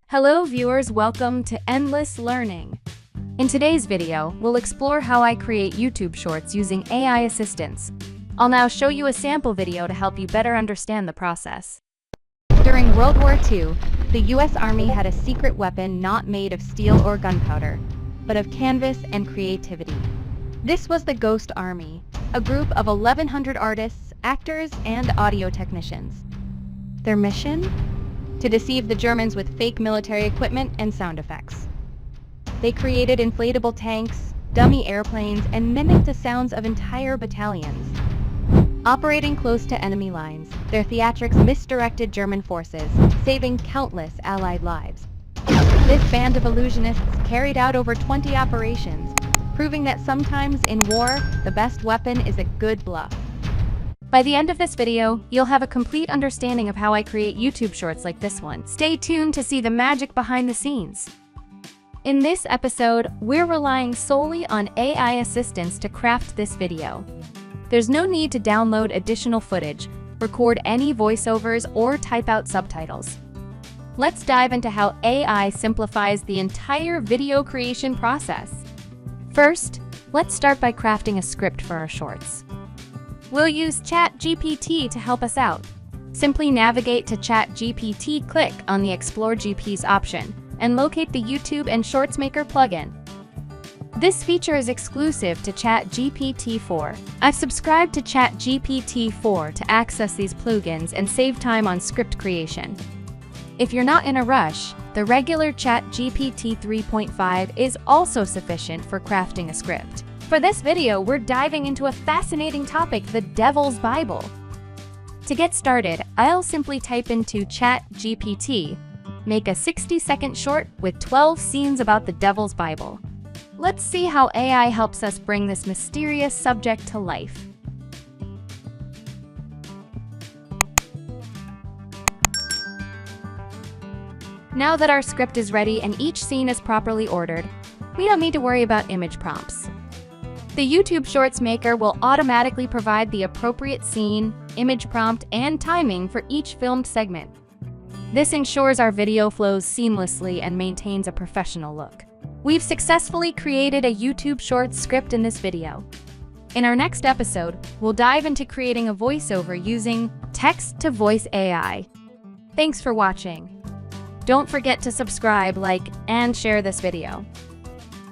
Hello viewers, welcome to Endless Learning. In today's video, we'll explore how I create YouTube shorts using AI assistants. I'll now show you a sample video to help you better understand the process. During World War II, the US Army had a secret weapon not made of steel or gunpowder, but of canvas and creativity. This was the Ghost Army, a group of 1,100 artists, actors, and audio technicians. Their mission? To deceive the Germans with fake military equipment and sound effects. They created inflatable tanks, dummy airplanes, and mimicked the sounds of entire battalions. Operating close to enemy lines, their theatrics misdirected German forces, saving countless Allied lives. This band of illusionists carried out over 20 operations, proving that sometimes in war, the best weapon is a good bluff. By the end of this video, you'll have a complete understanding of how I create YouTube shorts like this one. Stay tuned to see the magic behind the scenes. In this episode, we're relying solely on AI assistants to craft this video. There's no need to download additional footage, record any voiceovers, or type out subtitles. Let's dive into how AI simplifies the entire video creation process. First, let's start by crafting a script for our shorts. We'll use ChatGPT to help us out. Simply navigate to ChatGPT, click on the Explore GPs option, and locate the YouTube and Shorts Maker plugin. This feature is exclusive to ChatGPT 4. I've subscribed to ChatGPT 4 to access these plugins and save time on script creation. If you're not in a rush, the regular ChatGPT 3.5 is also sufficient for crafting a script. For this video, we're diving into a fascinating topic, the Devil's Bible. To get started, I'll simply type into ChatGPT, make a 60-second short with 12 scenes about the Devil's Bible. Let's see how AI helps us bring this mysterious subject to life. Now that our script is ready and each scene is properly ordered, we don't need to worry about image prompts. The YouTube Shorts Maker will automatically provide the appropriate scene, image prompt, and timing for each filmed segment. This ensures our video flows seamlessly and maintains a professional look. We've successfully created a YouTube Shorts script in this video. In our next episode, we'll dive into creating a voiceover using text-to-voice AI. Thanks for watching. Don't forget to subscribe, like, and share this video.